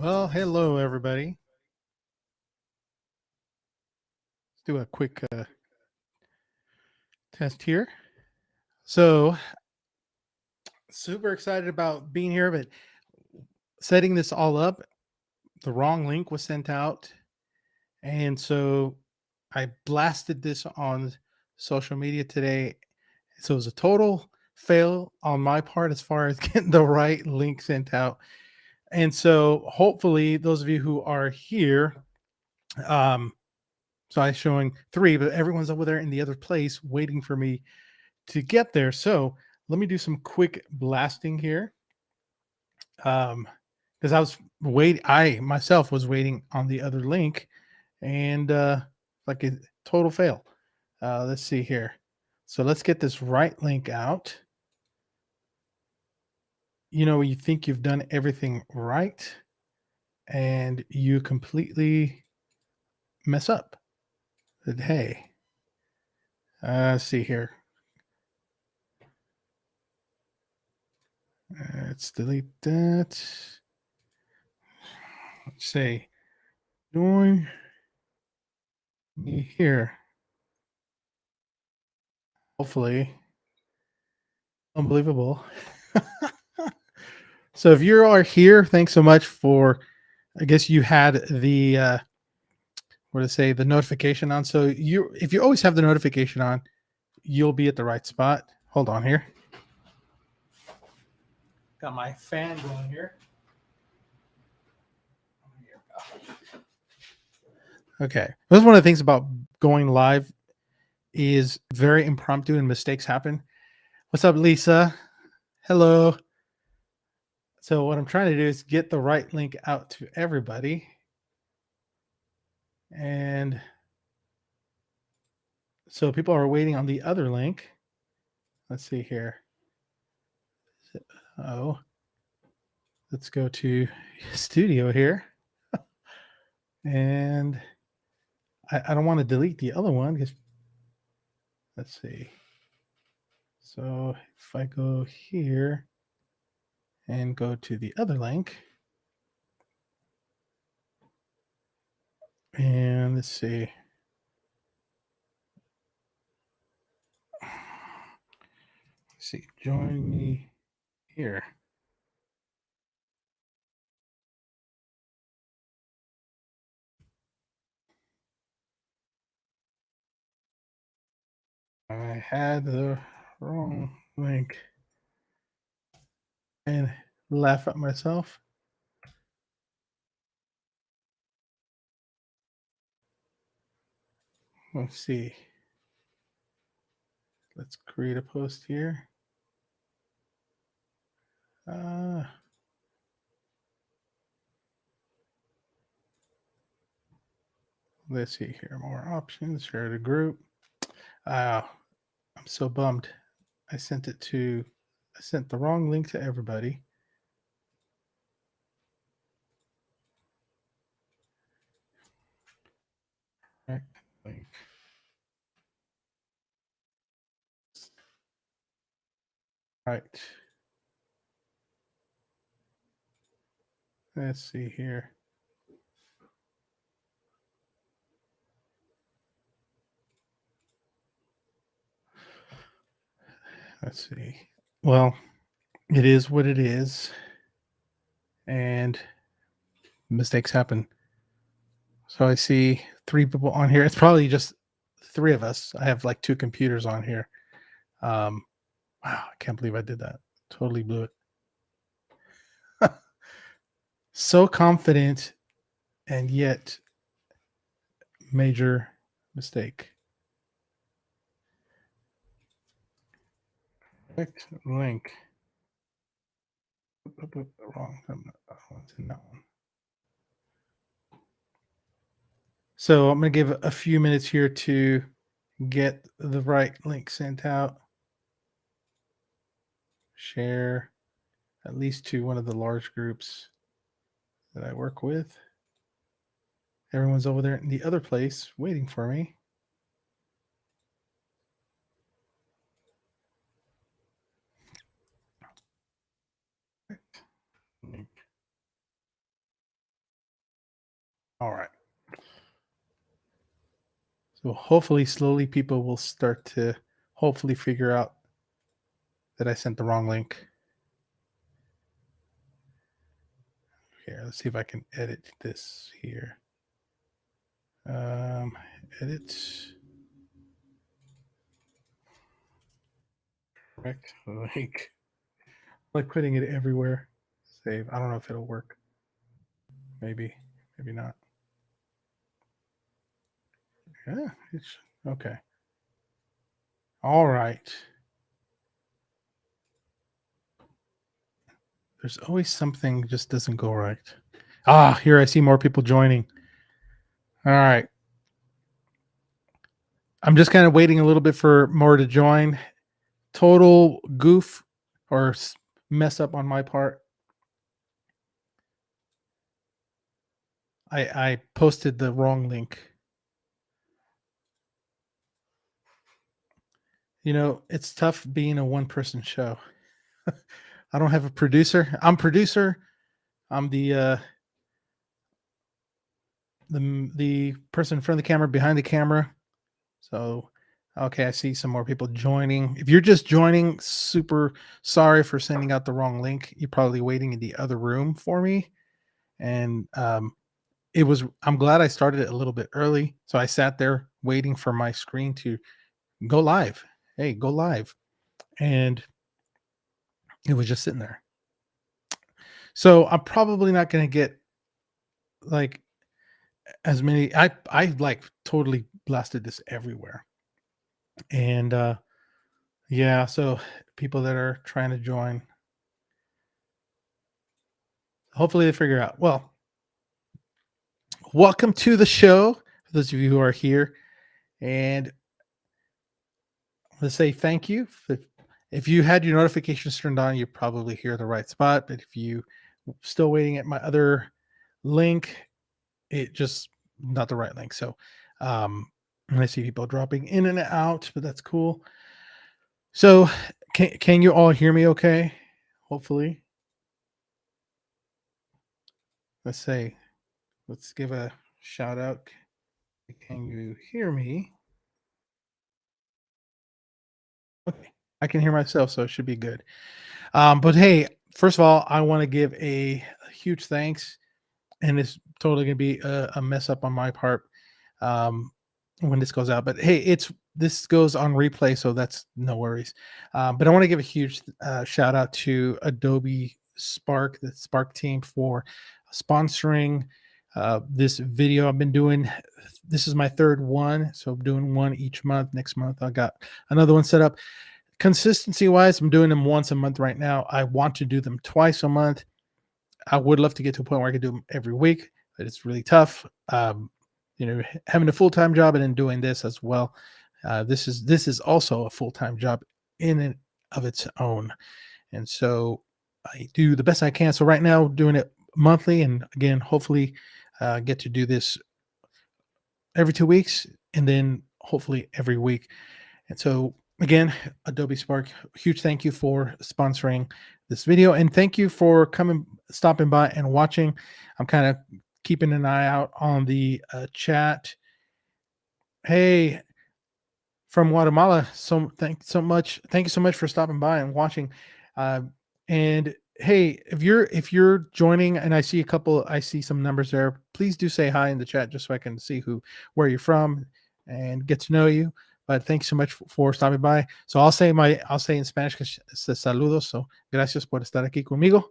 Well, hello everybody. Let's do a quick test here. So, super excited about being here, but setting this all up, the wrong link was sent out. And so I blasted this on social media today. So it was a total fail on my part as far as getting the right link sent out. And so hopefully those of you who are here, so I'm showing three, but everyone's over there in the other place waiting for me to get there. So let me do some quick blasting here. Because I myself was waiting on the other link, and like a total fail. Let's see here. So let's get this right link out. You think you've done everything right, and you completely mess up. But hey, let's see here. Let's delete that. Let's say join me here. Hopefully, unbelievable. So if you are here, thanks so much for. I guess you had the what to say the notification on. So if you always have the notification on, you'll be at the right spot. Hold on here. Got my fan going here. Okay, that's one of the things about going live is very impromptu and mistakes happen. What's up, Lisa? Hello. So what I'm trying to do is get the right link out to everybody. And so people are waiting on the other link. Let's see here. Oh, let's go to studio here. And I don't want to delete the other one because let's see. So if I go here and go to the other link, and let's see. Let's see, join me here. I had the wrong link and laugh at myself. Let's see. Let's create a post here. Let's see here. More options. Share the group. I'm so bummed. I sent the wrong link to everybody. Right link. Right. Let's see here. Let's see. Well, it is what it is, and mistakes happen. So I see three people on here. It's probably just three of us. I have like two computers on here. Wow, I can't believe I did that. Totally blew it. So confident, and yet major mistake. Correct link. Wrong. In that one. So I'm going to give a few minutes here to get the right link sent out. Share at least to one of the large groups that I work with. Everyone's over there in the other place waiting for me. All right. So hopefully, slowly, people will start to hopefully figure out that I sent the wrong link. Here, let's see if I can edit this here. Um, Edit. Correct link. Like putting it everywhere. Save. I don't know if it'll work. Maybe. Maybe not. Yeah. It's okay. All right. There's always something just doesn't go right. Ah, here I see more people joining. All right. I'm just kind of waiting a little bit for more to join. Total goof or mess up on my part. I posted the wrong link. You know, it's tough being a one-person show. I don't have a producer. I'm producer. I'm the person in front of the camera, behind the camera. So, okay, I see some more people joining. If you're just joining, super sorry for sending out the wrong link. You're probably waiting in the other room for me. And I'm glad I started it a little bit early. So I sat there waiting for my screen to go live. Hey, go live. And it was just sitting there. So I'm probably not going to get like as many. I like totally blasted this everywhere. And yeah, so people that are trying to join, hopefully they figure out. Well, welcome to the show for those of you who are here. And let's say thank you. If you had your notifications turned on, you probably hear the right spot. But if you still waiting at my other link, it just not the right link. So I see people dropping in and out, but that's cool. So can you all hear me okay? Hopefully. Let's give a shout out. Can you hear me? Okay. I can hear myself, so it should be good. But hey, first of all, I want to give a huge thanks, and it's totally going to be a mess up on my part when this goes out. But hey, this goes on replay, so that's no worries. But I want to give a huge shout out to Adobe Spark, the Spark team, for sponsoring this video. I've been doing. This is my third one, so I'm doing one each month. Next month, I got another one set up. Consistency wise, I'm doing them once a month right now. I want to do them twice a month. I would love to get to a point where I could do them every week, but it's really tough. Having a full-time job and then doing this as well. This is also a full-time job in and of its own. And so I do the best I can. So right now, doing it monthly, and again, hopefully get to do this every 2 weeks, and then hopefully every week. And so again, Adobe Spark, huge thank you for sponsoring this video, and thank you for stopping by and watching. I'm kind of keeping an eye out on the chat. Hey, from Guatemala, thank you so much for stopping by and watching. And hey, if you're joining, and I see some numbers there, please do say hi in the chat just so I can see where you're from and get to know you. But thanks so much for stopping by. So I'll say in Spanish, saludos. So gracias por estar aquí conmigo.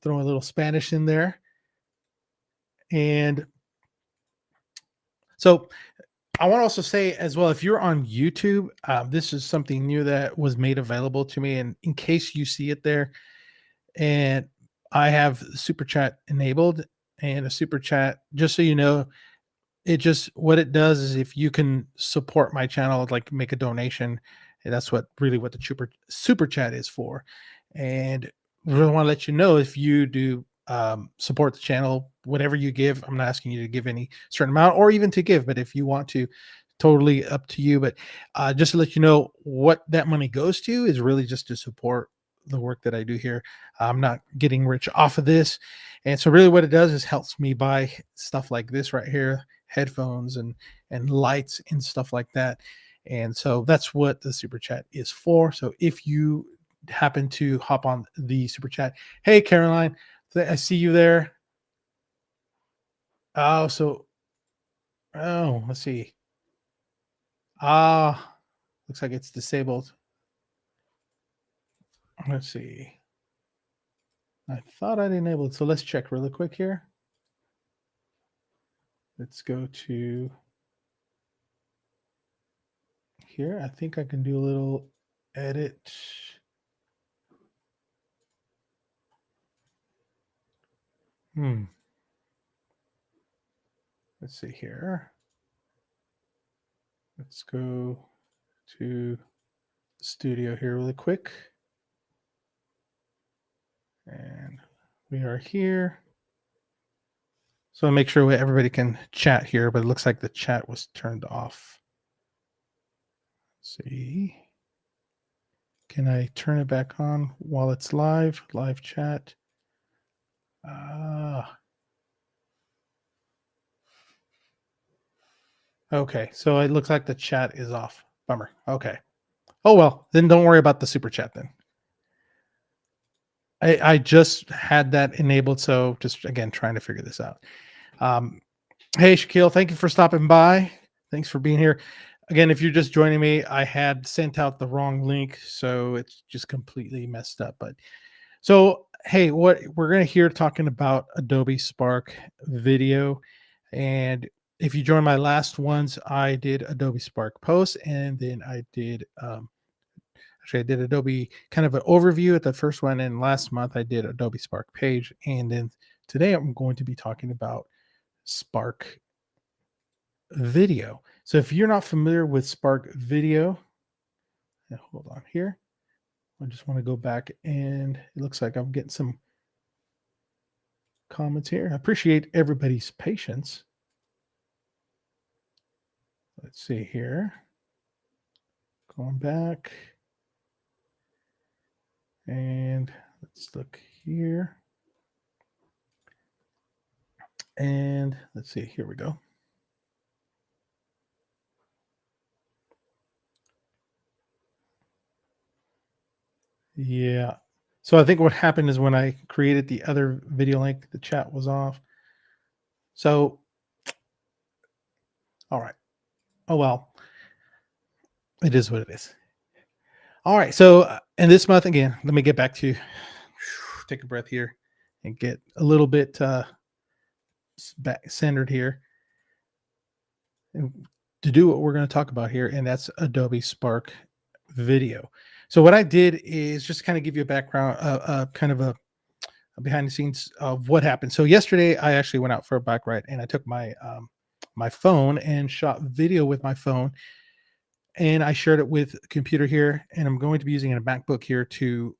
Throwing a little Spanish in there. And so I want to also say as well, if you're on YouTube, this is something new that was made available to me. And in case you see it there, and I have super chat enabled, and a super chat, just so you know, what it does is if you can support my channel, like make a donation, and that's what the super chat is for. And we really want to let you know, if you do support the channel, whatever you give, I'm not asking you to give any certain amount or even to give, but if you want to, totally up to you. But just to let you know, what that money goes to is really just to support the work that I do here. I'm not getting rich off of this. And so really what it does is helps me buy stuff like this right here, headphones and lights and stuff like that. And so that's what the super chat is for. So if you happen to hop on the super chat, hey Caroline, I see you there. Oh, so let's see. Looks like it's disabled. Let's see. I thought I'd enabled it. So let's check really quick here. Let's go to here. I think I can do a little edit. Let's see here. Let's go to the studio here really quick. And we are here. So I'll make sure everybody can chat here, but it looks like the chat was turned off. Let's see. Can I turn it back on while it's live chat? Okay, so it looks like the chat is off. Bummer. Okay. Oh, well, then don't worry about the super chat then. I just had that enabled, so just, again, trying to figure this out. Hey, Shaquille, thank you for stopping by. Thanks for being here. Again, if you're just joining me, I had sent out the wrong link, so it's just completely messed up. But so, hey, what we're going to hear talking about Adobe Spark video. And if you join my last ones, I did Adobe Spark posts, and then I did actually I did Adobe kind of an overview at the first one, and last month I did Adobe Spark page, and then today I'm going to be talking about Spark video. So if you're not familiar with Spark video, hold on here. I just want to go back, and it looks like I'm getting some comments here. I appreciate everybody's patience. Let's see here. Going back. And let's look here. And let's see, here we go. Yeah. So I think what happened is when I created the other video link, the chat was off. So, all right. Oh, well, it is what it is. All right. So, and this month, again, let me get back to take a breath here and get a little bit back centered here and to do what we're going to talk about here, and that's Adobe Spark video. So what I did is just kind of give you a background, kind of a behind the scenes of what happened. So yesterday I actually went out for a bike ride, and I took my my phone and shot video with my phone, and I shared it with a computer here, and I'm going to be using a MacBook here to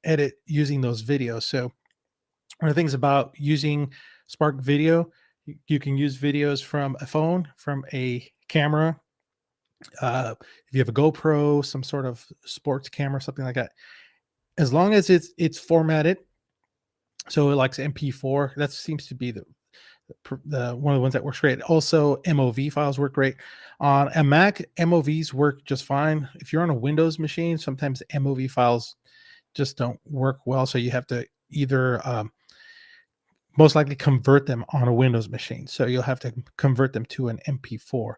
edit using those videos. So one of the things about using Spark video, you can use videos from a phone, from a camera. If you have a GoPro, some sort of sports camera, something like that, as long as it's formatted, so it likes MP4. That seems to be the one of the ones that works great. Also, MOV files work great on a Mac. MOVs work just fine. If you're on a Windows machine, sometimes MOV files just don't work well, so you have to either most likely convert them on a Windows machine. So you'll have to convert them to an MP4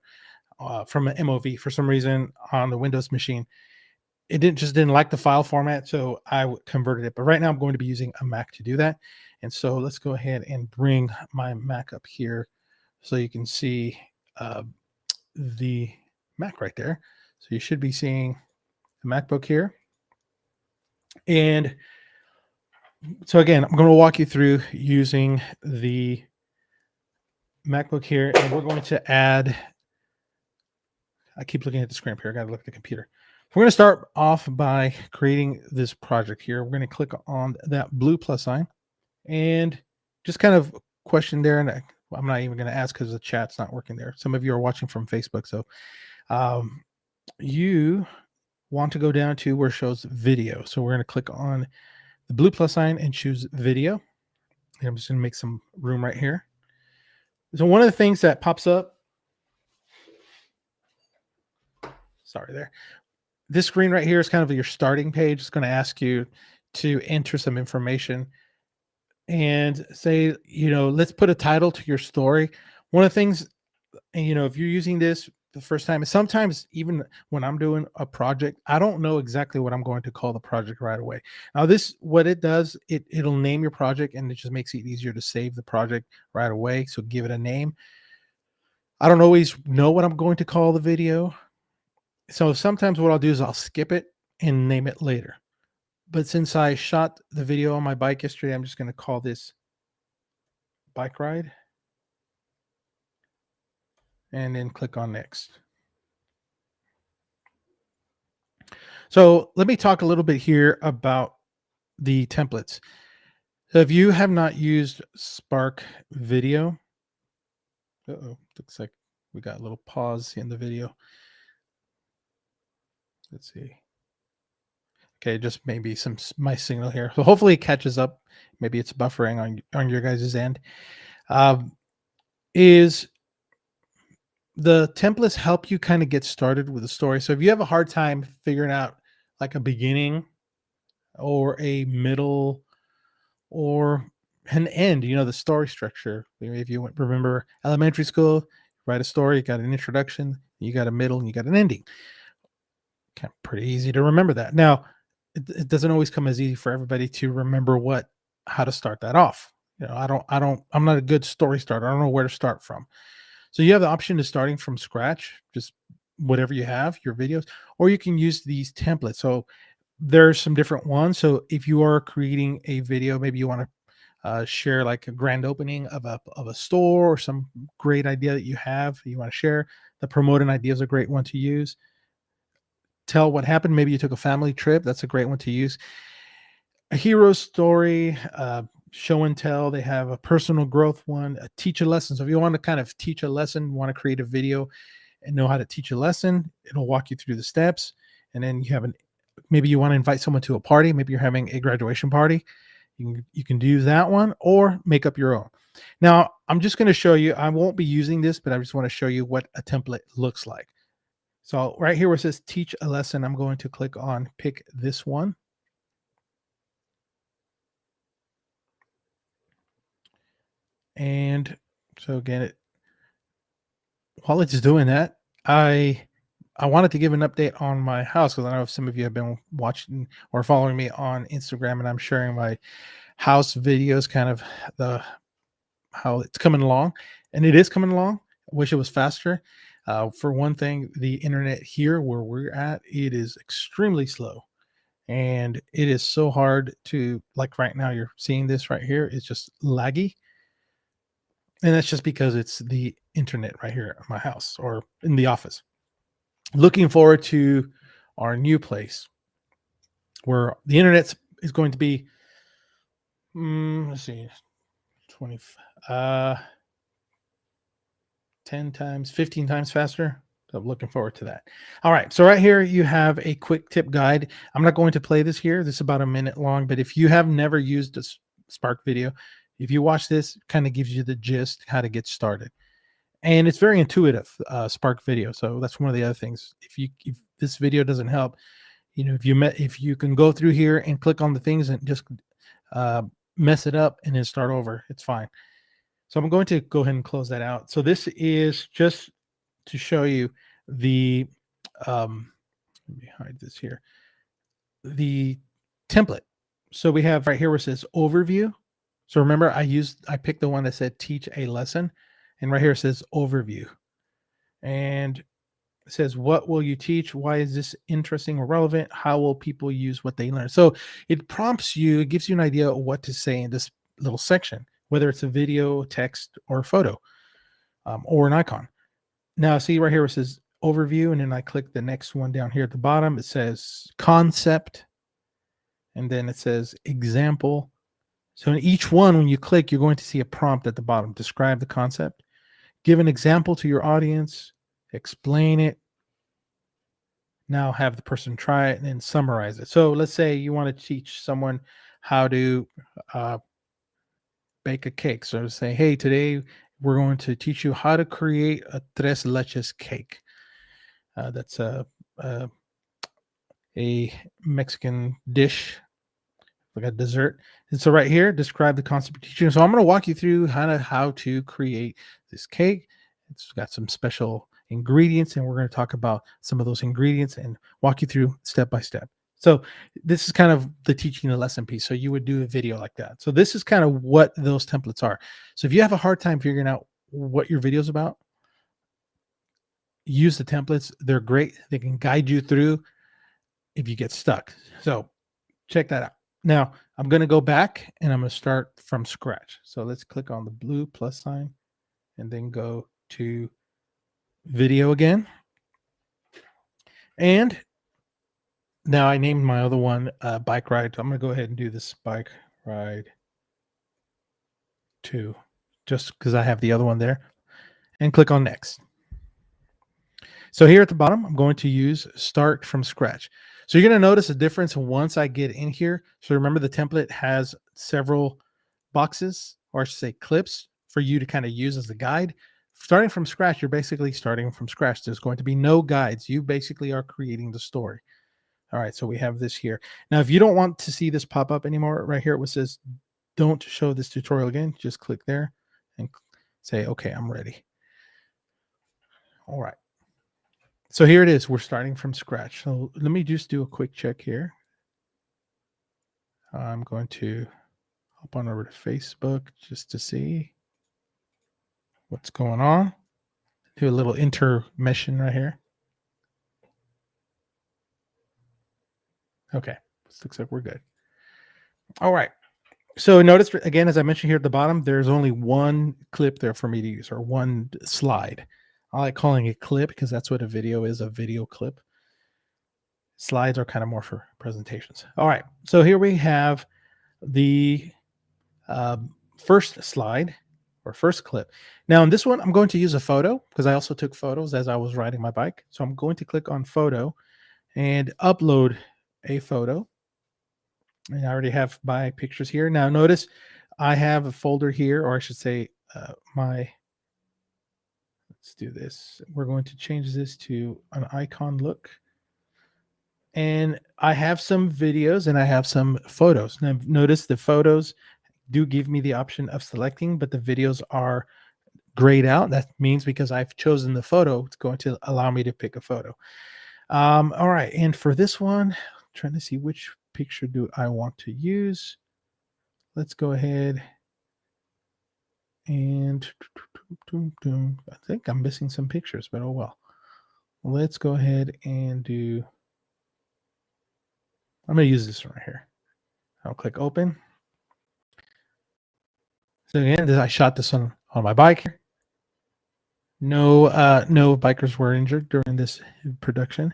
from an MOV. For some reason on the Windows machine, it didn't like the file format, so I converted it. But right now I'm going to be using a Mac to do that. And so let's go ahead and bring my Mac up here so you can see the Mac right there. So you should be seeing the MacBook here. And so again, I'm going to walk you through using the MacBook here, and we're going to add, I keep looking at the screen here. I got to look at the computer. We're going to start off by creating this project here. We're going to click on that blue plus sign and just kind of question there. And I'm not even going to ask because the chat's not working there. Some of you are watching from Facebook. So you want to go down to where it shows video. So we're going to click on the blue plus sign and choose video. And I'm just going to make some room right here. So one of the things that pops up, sorry there, this screen right here is kind of your starting page. It's going to ask you to enter some information and say, let's put a title to your story. One of the things, if you're using this the first time, sometimes even when I'm doing a project, I don't know exactly what I'm going to call the project right away. Now what it does, it'll name your project, and it just makes it easier to save the project right away. So give it a name. I don't always know what I'm going to call the video. So sometimes what I'll do is I'll skip it and name it later. But since I shot the video on my bike yesterday, I'm just going to call this bike ride. And then click on next. So let me talk a little bit here about the templates. So if you have not used Spark Video, looks like we got a little pause in the video. Let's see. Okay, just maybe my signal here. So hopefully it catches up. Maybe it's buffering on your guys' end. Is the templates help you kind of get started with the story. So if you have a hard time figuring out like a beginning or a middle or an end, the story structure. If you remember elementary school, write a story, you got an introduction, you got a middle, and you got an ending. Pretty easy to remember that. Now, it doesn't always come as easy for everybody to remember how to start that off. I'm not a good story starter. I don't know where to start from. So you have the option of starting from scratch, just whatever you have, your videos, or you can use these templates. So there's some different ones. So if you are creating a video, maybe you want to share like a grand opening of a store or some great idea that you have, you want to share. The promoting idea is a great one to use. Tell what happened. Maybe you took a family trip. That's a great one to use. A hero story, show and tell. They have a personal growth one, a teach a lesson. So if you want to kind of teach a lesson, want to create a video and know how to teach a lesson, it'll walk you through the steps. And then you have maybe you want to invite someone to a party. Maybe you're having a graduation party. You can do that one or make up your own. Now, I'm just going to show you, I won't be using this, but I just want to show you what a template looks like. So right here where it says teach a lesson, I'm going to click on pick this one. And so again, while it's doing that, I wanted to give an update on my house because I know some of you have been watching or following me on Instagram, and I'm sharing my house videos, kind of how it's coming along, and it is coming along. I wish it was faster. For one thing, the internet here where we're at, it is extremely slow, and it is so hard to, like right now, you're seeing this right here. It's just laggy. And that's just because it's the internet right here at my house or in the office. Looking forward to our new place where the internet is going to be, let's see, 10 times, 15 times faster. So I'm looking forward to that. All right. So right here, you have a quick tip guide. I'm not going to play this here. This is about a minute long, but if you have never used a Spark video, if you watch this, it kind of gives you the gist, how to get started. And it's very intuitive, Spark video. So that's one of the other things. If this video doesn't help, if you can go through here and click on the things and just mess it up and then start over, it's fine. So I'm going to go ahead and close that out. So this is just to show you the, let me hide this here, the template. So we have right here where it says overview. So remember, I picked the one that said teach a lesson, and right here it says overview. And it says, what will you teach? Why is this interesting or relevant? How will people use what they learn? So it prompts you, it gives you an idea of what to say in this little section, whether it's a video, text, or a photo, or an icon. Now, see right here, it says overview, and then I click the next one down here at the bottom. It says concept, and then it says example. So in each one, when you click, you're going to see a prompt at the bottom. Describe the concept. Give an example to your audience. Explain it. now have the person try it and then summarize it. So let's say you want to teach someone how to uh, bake a cake. So say, hey, today we're going to teach you how to create a tres leches cake. That's a Mexican dish, like a dessert. And so right here, describe the concept of teaching. So I'm going to walk you through how to create this cake. It's got some special ingredients, and we're going to talk about some of those ingredients and walk you through step by step. So this is kind of the teaching the lesson piece. So you would do a video like that. So this is kind of what those templates are. So if you have a hard time figuring out what your video is about, use the templates. They're great. They can guide you through if you get stuck. So check that out. Now I'm going to go back and I'm going to start from scratch. So let's click on the blue plus sign and then go to video again. And now I named my other one bike ride. I'm going to go ahead and do this bike ride 2 just because I have the other one there, and click on next. So here at the bottom, I'm going to use start from scratch. So you're going to notice a difference once I get in here. So remember, the template has several boxes, or I should say clips, for you to kind of use as a guide. Starting from scratch, you're basically starting from scratch. There's going to be no guides. You basically are creating the story. All right, so we have this here. Now, if you don't want to see this pop up anymore, right here, it says, don't show this tutorial again. Just click there and say, okay, I'm ready. All right. So here it is. We're starting from scratch. So let me just do a quick check here. I'm going to hop on over to Facebook just to see what's going on. Do a little intermission right here. Okay, this looks like we're good. All right. So notice again, as I mentioned here at the bottom, there's only one clip there for me to use, or one slide. I like calling it clip because that's what a video is, a video clip. Slides are kind of more for presentations. All right. So here we have the first slide or first clip. Now in this one, I'm going to use a photo because I also took photos as I was riding my bike. So I'm going to click on photo and upload a photo. And I already have my pictures here. Now notice I have a folder here, or I should say let's do this. We're going to change this to an icon look. And I have some videos and I have some photos. Now notice the photos do give me the option of selecting, but the videos are grayed out. That means because I've chosen the photo, it's going to allow me to pick a photo. All right. And for this one, I'm trying to see which picture do I want to use. Let's go ahead and I think I'm missing some pictures, but oh well. Let's go ahead and do, I'm going to use this one right here. I'll click open. So again, I shot this on my bike. No bikers were injured during this production.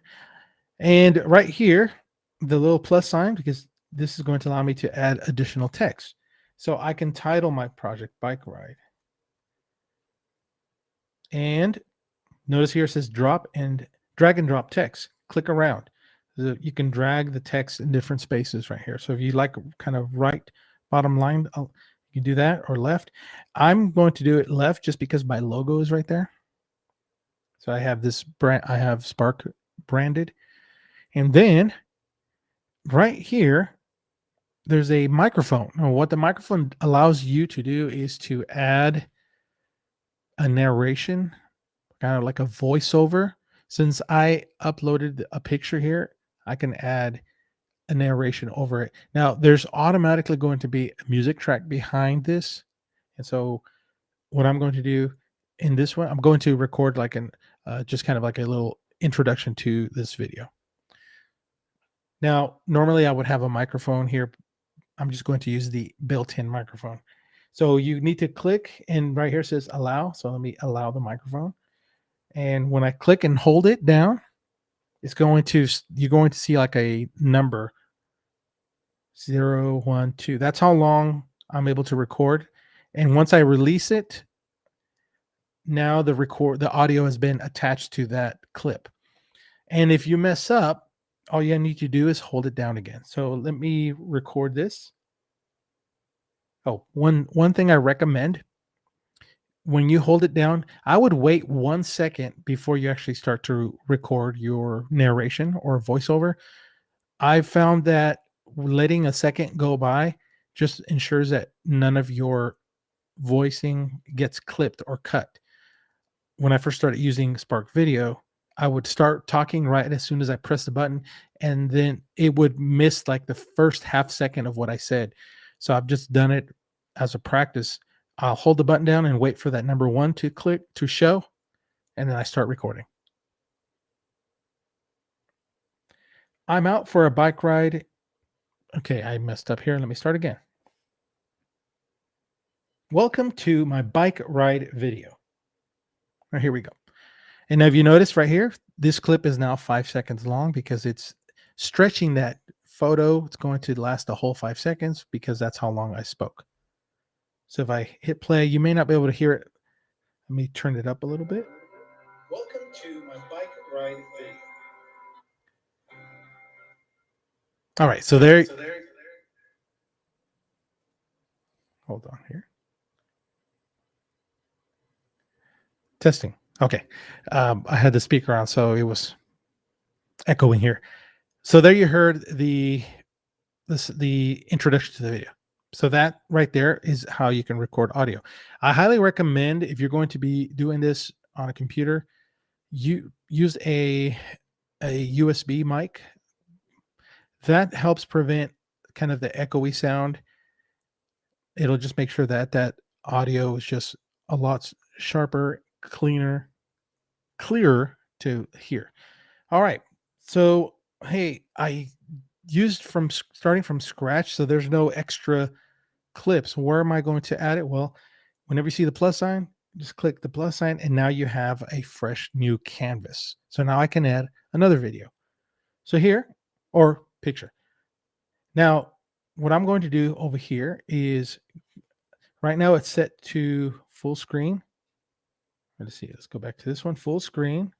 And right here, the little plus sign, because this is going to allow me to add additional text. So I can title my project Bike Ride. And notice here it says drag and drop text. Click around. You can drag the text in different spaces right here. So if you like kind of right bottom line, you can do that, or left. I'm going to do it left just because my logo is right there. So I have this brand, I have Spark branded. And then right here, there's a microphone. Now, what the microphone allows you to do is to add a narration, kind of like a voiceover. Since I uploaded a picture here, I can add a narration over it. Now, there's automatically going to be a music track behind this. And so what I'm going to do in this one, I'm going to record like just kind of like a little introduction to this video. Now, normally I would have a microphone here. I'm just going to use the built-in microphone. So you need to click, and right here says allow. So let me allow the microphone. And when I click and hold it down, you're going to see like a number 0, 1, 2. That's how long I'm able to record. And once I release it, now the audio has been attached to that clip. And if you mess up, all you need to do is hold it down again. So let me record this. Oh, one thing I recommend when you hold it down, I would wait 1 second before you actually start to record your narration or voiceover. I found that letting a second go by just ensures that none of your voicing gets clipped or cut. When I first started using Spark Video, I would start talking right as soon as I press the button, and then it would miss like the first half second of what I said. So I've just done it as a practice. I'll hold the button down and wait for that number one to click to show, and then I start recording. I'm out for a bike ride. Okay, I messed up here. Let me start again. Welcome to my bike ride video. All right, here we go. And have you noticed right here, this clip is now 5 seconds long because it's stretching that photo. It's going to last the whole 5 seconds because that's how long I spoke. So if I hit play, you may not be able to hear it. Let me turn it up a little bit. Welcome to my bike ride video. All right, so there. Hold on here. Testing. Okay. I had the speaker on, so it was echoing here. So there you heard the introduction to the video. So that right there is how you can record audio. I highly recommend, if you're going to be doing this on a computer, you use a USB mic. That helps prevent kind of the echoey sound. It'll just make sure that that audio is just a lot sharper, clearer to hear. All right. So, hey, I used from starting from scratch, so there's no extra clips. Where am I going to add it? Well, whenever you see the plus sign, just click the plus sign, and now you have a fresh new canvas. So now I can add another video. So here, or picture. Now, what I'm going to do over here is, right now it's set to full screen. Let's see, let's go back to this one, full screen.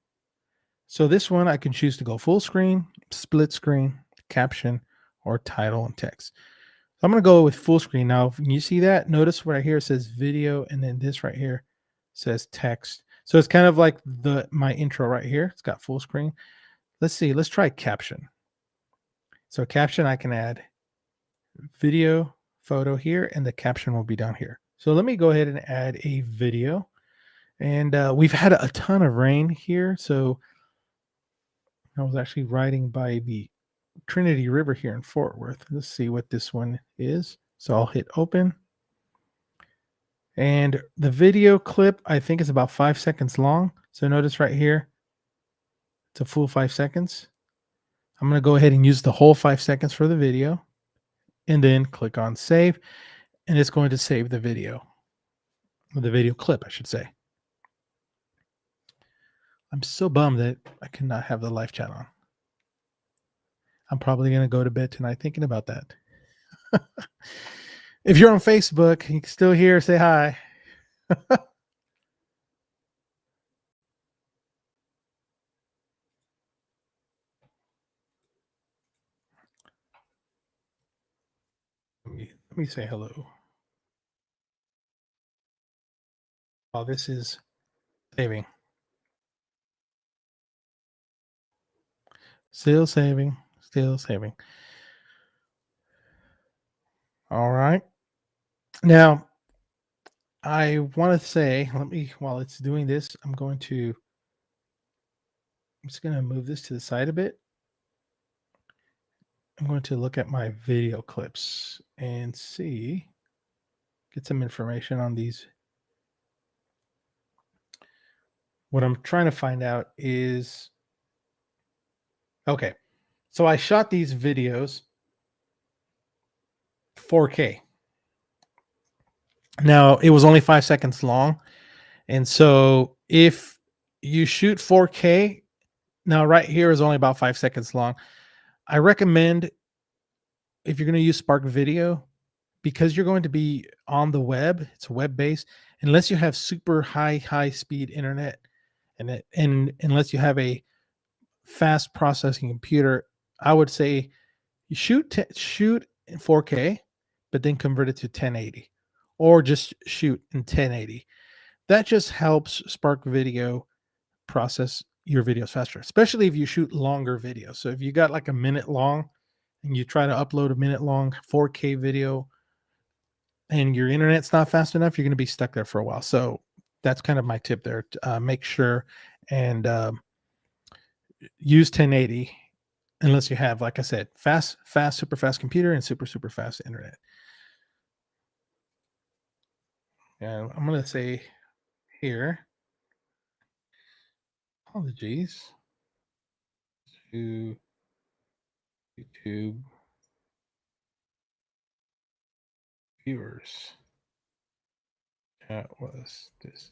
So this one, I can choose to go full screen, split screen, caption, or title and text. So I'm going to go with full screen. Now, when you see that, notice right here, it says video, and then this right here says text. So it's kind of like my intro right here. It's got full screen. Let's see, let's try caption. So caption, I can add video, photo here, and the caption will be down here. So let me go ahead and add a video. And we've had a ton of rain here. So I was actually riding by the Trinity River here in Fort Worth. Let's see what this one is. So I'll hit open. And the video clip, I think, is about 5 seconds long. So notice right here, it's a full 5 seconds. I'm going to go ahead and use the whole 5 seconds for the video. And then click on save. And it's going to save the video. Or the video clip, I should say. I'm so bummed that I cannot have the live chat on. I'm probably going to go to bed tonight thinking about that. If you're on Facebook, you can still hear, say hi. Let me say hello. Oh, this is saving. Still saving. Still saving. All right. Now, I want to say, while it's doing this, I'm just going to move this to the side a bit. I'm going to look at my video clips and get some information on these. What I'm trying to find out is, okay, so I shot these videos 4K. Now, it was only 5 seconds long. And so if you shoot 4K, now right here is only about 5 seconds long. I recommend, if you're going to use Spark Video, because you're going to be on the web, it's web-based, unless you have super high speed internet, and unless you have a fast processing computer, I would say you shoot in 4K, but then convert it to 1080, or just shoot in 1080. That just helps Spark Video process your videos faster, especially if you shoot longer videos. So if you got like a minute long and you try to upload a minute long 4K video and your internet's not fast enough, you're going to be stuck there for a while. So that's kind of my tip there. Make sure and use 1080 unless you have, like I said, super fast computer and super fast internet. And I'm going to say here, apologies to YouTube viewers. That was this.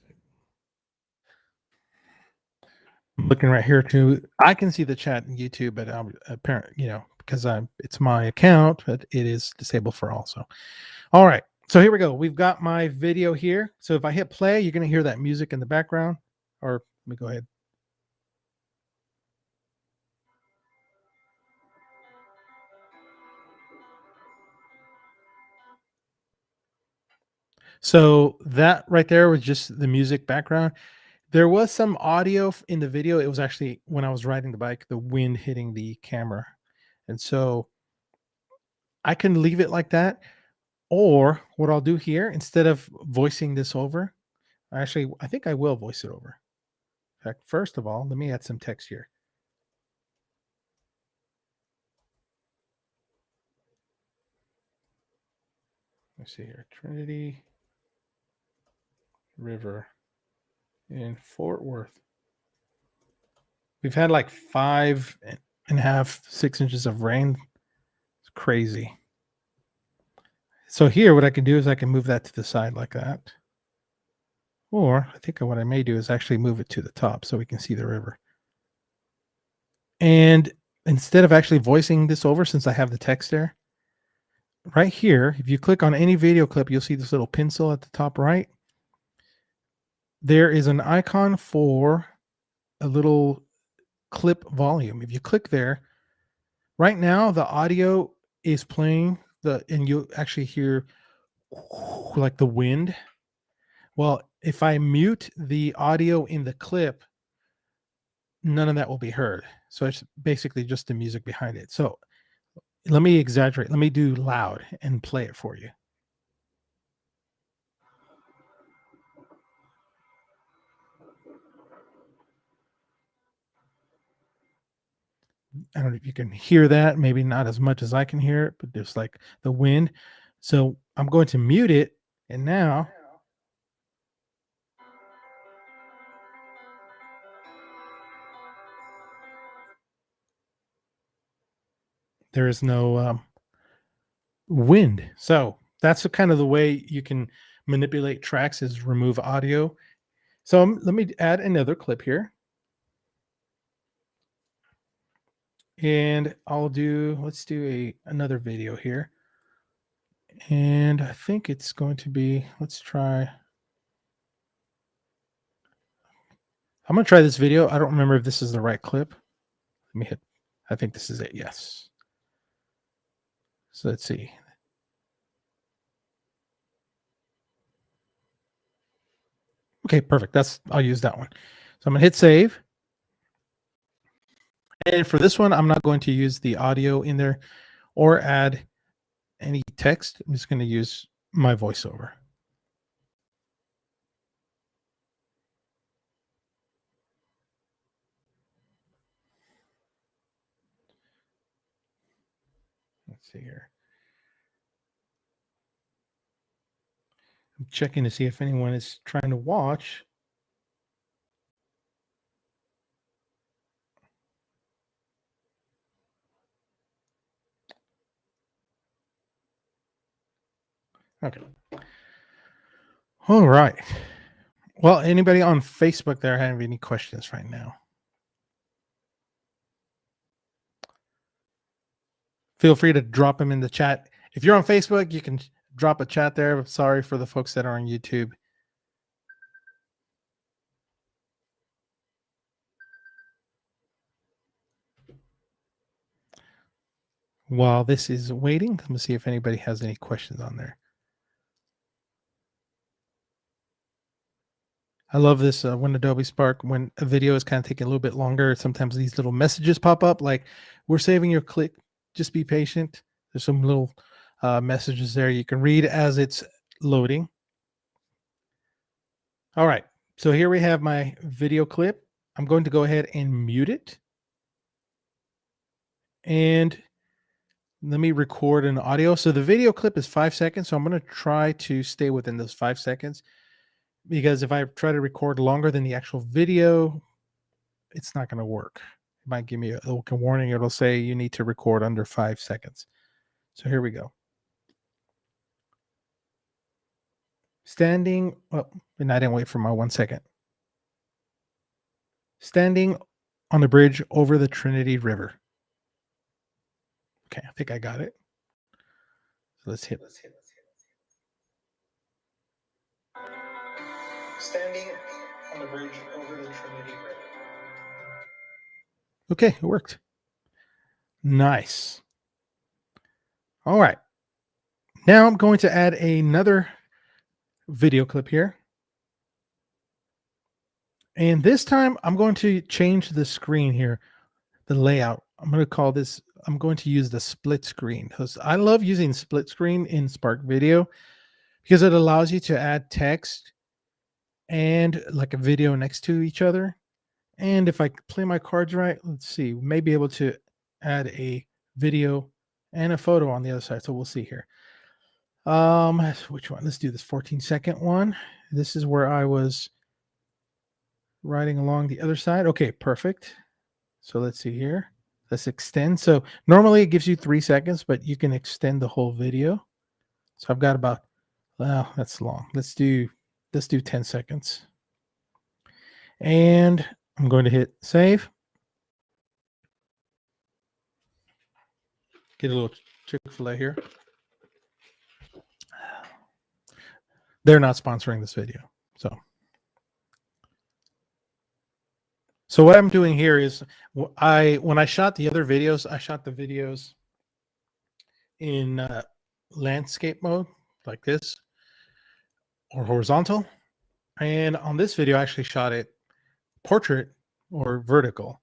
I'm looking right here too. I can see the chat in YouTube, but I'm apparent, because it's my account, but it is disabled for all. So, all right. So here we go. We've got my video here. So if I hit play, you're going to hear that music in the background. Or let me go ahead. So that right there was just the music background. There was some audio in the video. It was actually when I was riding the bike, the wind hitting the camera. And so I can leave it like that. Or what I'll do here, instead of voicing this over, I think I will voice it over. In fact, first of all, let me add some text here. Let's see here. Trinity River in Fort Worth. We've had like 5.5, 6 inches of rain. It's crazy. So here, what I can do is I can move that to the side like that. Or I think what I may do is actually move it to the top so we can see the river. And instead of actually voicing this over, since I have the text there, right here, if you click on any video clip, you'll see this little pencil at the top right. There is an icon for a little clip volume. If you click there, right now the audio is playing and you'll actually hear like the wind. Well, if I mute the audio in the clip, none of that will be heard. So it's basically just the music behind it. So let me exaggerate. Let me do loud and play it for you. I don't know if you can hear that. Maybe not as much as I can hear it, but there's like the wind. So I'm going to mute it. And now there is no wind. So that's kind of the way you can manipulate tracks, is remove audio. So let me add another clip here. And let's do another video here. And I think it's going to be, I'm going to try this video. I don't remember if this is the right clip. Let me hit, I think this is it. Yes. So let's see. Okay, perfect. I'll use that one. So I'm going to hit save. And for this one, I'm not going to use the audio in there or add any text. I'm just going to use my voiceover. Let's see here. I'm checking to see if anyone is trying to watch. Okay. All right. Well, anybody on Facebook there have any questions right now? Feel free to drop them in the chat. If you're on Facebook, you can drop a chat there. Sorry for the folks that are on YouTube. while this is waiting, let me see if anybody has any questions on there. I love this when Adobe Spark, when a video is kind of taking a little bit longer, sometimes these little messages pop up like, we're saving your click, just be patient. There's some little messages there you can read as it's loading. All right, so here we have my video clip. I'm going to go ahead and mute it. And let me record an audio. So the video clip is 5 seconds. So I'm going to try to stay within those 5 seconds, because if I try to record longer than the actual video, it's not going to work. It might give me a little warning. It'll say you need to record under 5 seconds. So here we go. Standing, oh, and I didn't wait for my 1 second. Standing on the bridge over the Trinity River. Okay, I think I got it. So let's hit. Standing on the bridge over the Trinity River. Okay, it worked. Nice. All right. Now I'm going to add another video clip here. And this time I'm going to change the screen here, the layout. I'm going to use the split screen, because I love using split screen in Spark Video because it allows you to add text and like a video next to each other. And if I play my cards right, let's see, we may be able to add a video and a photo on the other side. So we'll see here. Which one? Let's do this 14-second one. This is where I was riding along the other side. Okay, perfect. So let's see here. Let's extend. So normally it gives you 3 seconds, but you can extend the whole video. So I've got about, well, that's long. Let's do 10 seconds. And I'm going to hit save. Get a little Chick-fil-A here. They're not sponsoring this video. So what I'm doing here is when I shot the other videos, I shot the videos in landscape mode like this, or horizontal. And on this video, I actually shot it portrait or vertical.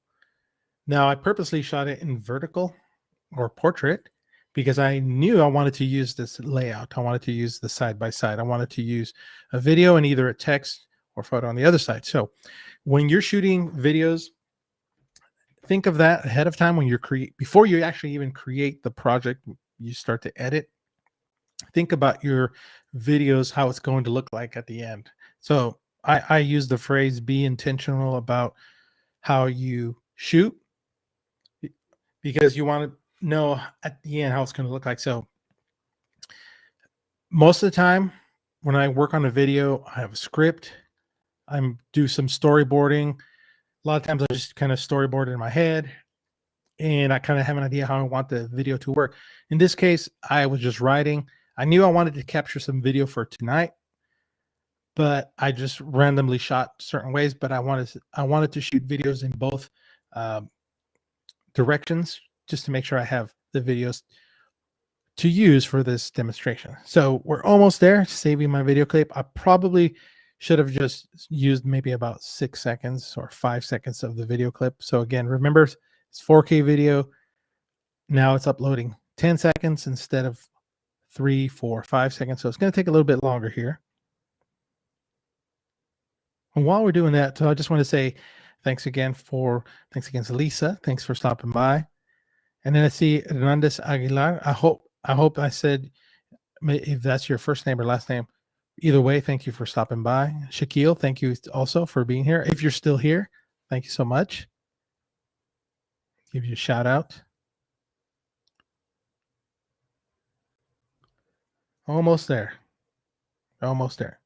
Now I purposely shot it in vertical or portrait because I knew I wanted to use this layout. I wanted to use the side by side. I wanted to use a video and either a text or photo on the other side. So when you're shooting videos, think of that ahead of time. When you're before you actually even create the project, you start to edit. Think about your videos, how it's going to look like at the end. So I use the phrase "be intentional about how you shoot," because you want to know at the end how it's going to look like. So most of the time when I work on a video, I have a script. I do some storyboarding. A lot of times I just kind of storyboard it in my head, and I kind of have an idea how I want the video to work. In this case, I was just writing. I knew I wanted to capture some video for tonight, but I just randomly shot certain ways. But I wanted to shoot videos in both directions, just to make sure I have the videos to use for this demonstration. So we're almost there, saving my video clip. I probably should have just used maybe about 6 seconds or 5 seconds of the video clip. So again, remember, it's 4K video. Now it's uploading 10 seconds instead of 3, 4, 5 seconds. So it's going to take a little bit longer here. And while we're doing that, so I just want to say thanks again to Lisa. Thanks for stopping by. And then I see Hernandez Aguilar. I hope I said, if that's your first name or last name. Either way, thank you for stopping by. Shaquille, thank you also for being here. If you're still here, thank you so much. Give you a shout out. Almost there. Almost there.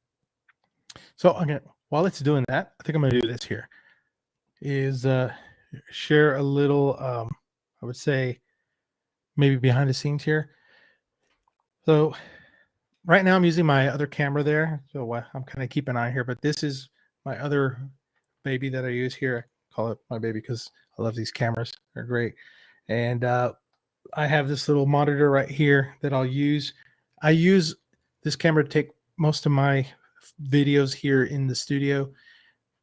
So again, while it's doing that, I think I'm going to do this here. Is share a little, I would say, maybe behind the scenes here. So right now I'm using my other camera there. So I'm kind of keeping an eye here, but this is my other baby that I use here. I call it my baby because I love these cameras. They're great. And I have this little monitor right here that I'll use. I use this camera to take most of my videos here in the studio.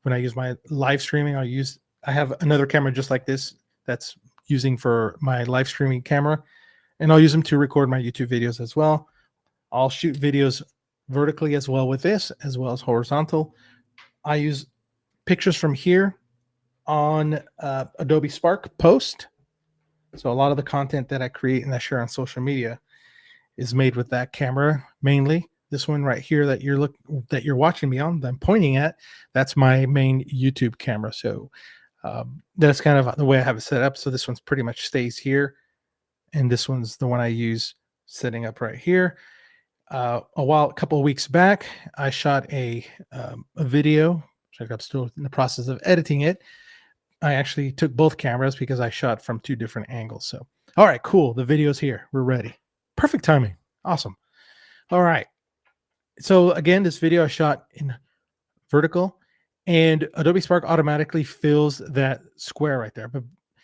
When I use my live streaming, I have another camera just like this that's using for my live streaming camera, and I'll use them to record my YouTube videos as well. I'll shoot videos vertically as well with this, as well as horizontal. I use pictures from here on Adobe Spark Post. So a lot of the content that I create and I share on social media is made with that camera mainly. This one right here that you're watching me on, that I'm pointing at, that's my main YouTube camera. So that's kind of the way I have it set up. So this one's pretty much stays here, and this one's the one I use setting up right here. A couple of weeks back, I shot a video. I'm still in the process of editing it. I actually took both cameras because I shot from two different angles. So, all right, cool. The video's here. We're ready. Perfect timing. Awesome. All right. So again, this video I shot in vertical, and Adobe Spark automatically fills that square right there. But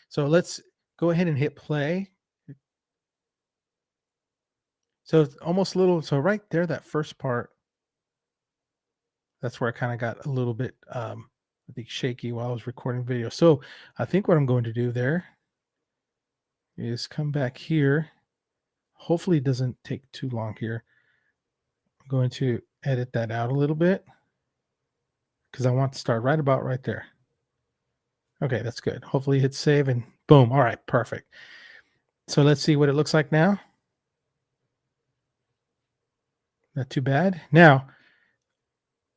so let's go ahead and hit play. So it's almost a little, so right there, that first part, that's where I kind of got a little bit, I think, shaky while I was recording video. So I think what I'm going to do there is come back here. Hopefully it doesn't take too long here. I'm going to edit that out a little bit because I want to start right about right there. Okay, that's good. Hopefully hit save and boom. All right, perfect. So let's see what it looks like now. Not too bad. Now,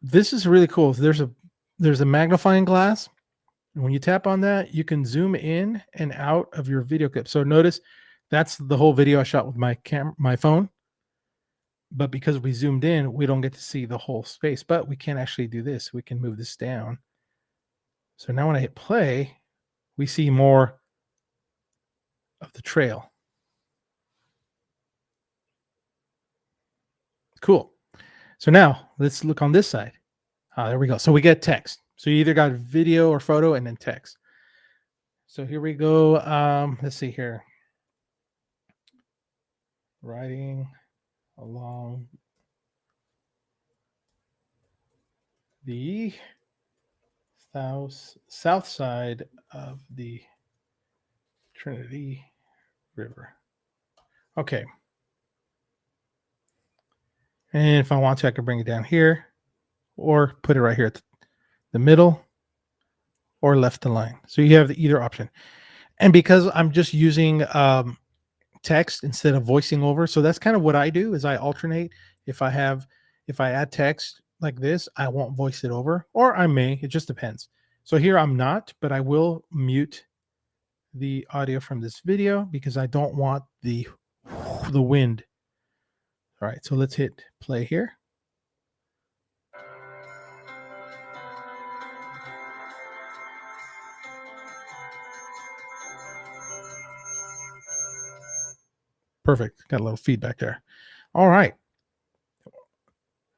this is really cool. There's a magnifying glass. And when you tap on that, you can zoom in and out of your video clip. So notice that's the whole video I shot with my phone. But because we zoomed in, we don't get to see the whole space. But we can actually do this. We can move this down. So now when I hit play, we see more of the trail. Cool. So now let's look on this side. There we go. So we get text. So you either got video or photo and then text. So here we go. Let's see here. Riding along the south side of the Trinity River. Okay. And if I want to, I can bring it down here or put it right here at the middle or left align. So you have either option. And because I'm just using text instead of voicing over, so that's kind of what I do is I alternate. If I add text like this, I won't voice it over, or I may. It just depends. So here I'm not, but I will mute the audio from this video because I don't want the wind. All right, so let's hit play here. Perfect. Got a little feedback there. All right.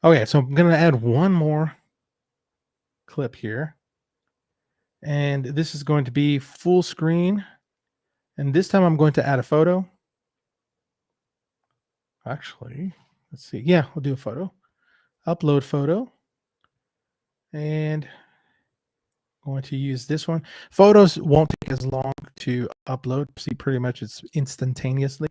Okay, so I'm going to add one more clip here. And this is going to be full screen. And this time I'm going to add a photo. Actually, let's see. Yeah, we'll do a photo. Upload photo. And I'm going to use this one. Photos won't take as long to upload. See, pretty much it's instantaneously.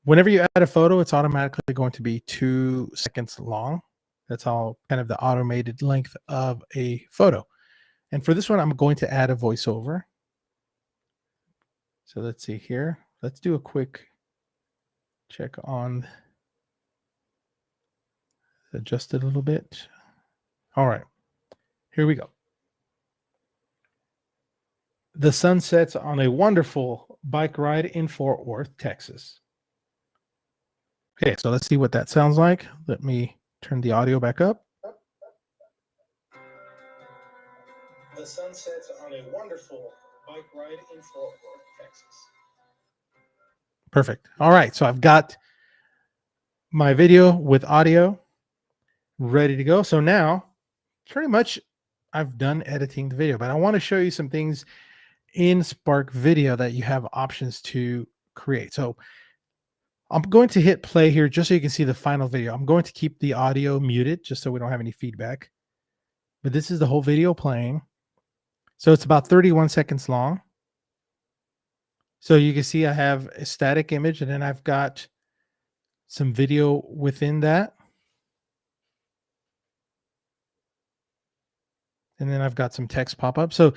Whenever you add a photo, it's automatically going to be 2 seconds long. That's all kind of the automated length of a photo. And for this one, I'm going to add a voiceover. So let's see here. Let's do a quick check on, adjust it a little bit. All right, here we go. The sun sets on a wonderful bike ride in Fort Worth, Texas. Okay, so let's see what that sounds like. Let me turn the audio back up. The sun sets on a wonderful bike ride in Fort Worth, Texas. Perfect. All right, so I've got my video with audio ready to go. So now, pretty much, I've done editing the video, but I want to show you some things in Spark Video that you have options to create. So I'm going to hit play here just so you can see the final video. I'm going to keep the audio muted just so we don't have any feedback. But this is the whole video playing. So it's about 31 seconds long. So you can see I have a static image and then I've got some video within that. And then I've got some text pop up. So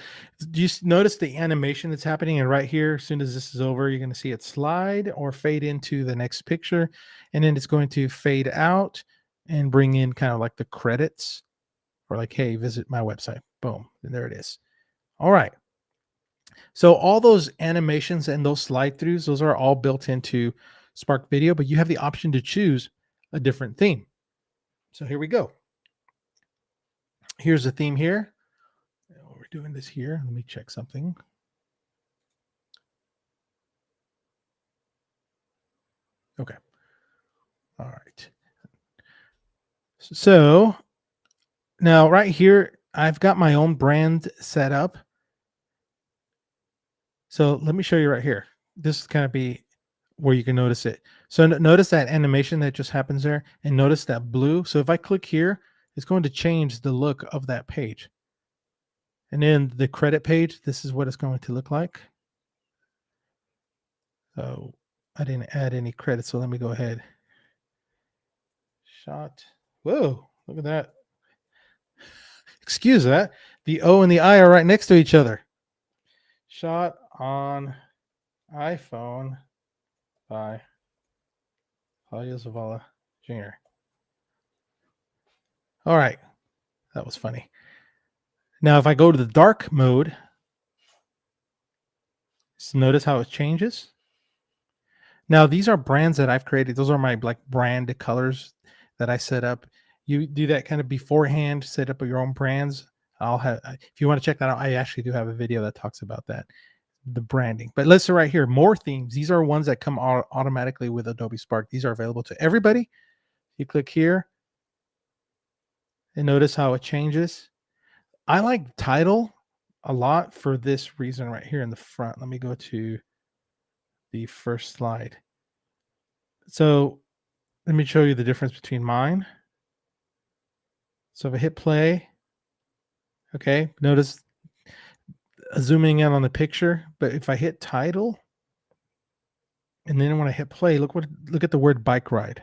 do you notice the animation that's happening? And right here, as soon as this is over, you're going to see it slide or fade into the next picture. And then it's going to fade out and bring in kind of like the credits or like, hey, visit my website. Boom. And there it is. All right. So all those animations and those slide throughs, those are all built into Spark Video, but you have the option to choose a different theme. So here we go. Here's the theme here. We're doing this here. Let me check something. Okay. All right. So now right here, I've got my own brand set up. So let me show you right here. This is kind of be where you can notice it. So notice that animation that just happens there and notice that blue. So if I click here, it's going to change the look of that page. And then the credit page, this is what it's going to look like. So I didn't add any credits, so let me go ahead. Shot. Whoa, look at that. Excuse that. The O and the I are right next to each other. Shot on iPhone by Claudio Zavala Jr. All right. That was funny. Now, if I go to the dark mode, just notice how it changes. Now, these are brands that I've created. Those are my like brand colors that I set up. You do that kind of beforehand, set up your own brands. I'll have, if you want to check that out, I actually do have a video that talks about that, the branding. But let's say right here, more themes. These are ones that come automatically with Adobe Spark. These are available to everybody. You click here and notice how it changes. I like title a lot for this reason right here in the front. Let me go to the first slide. So let me show you the difference between mine. So if I hit play, okay, notice zooming in on the picture, but if I hit title and then when I hit play, look at the word bike ride.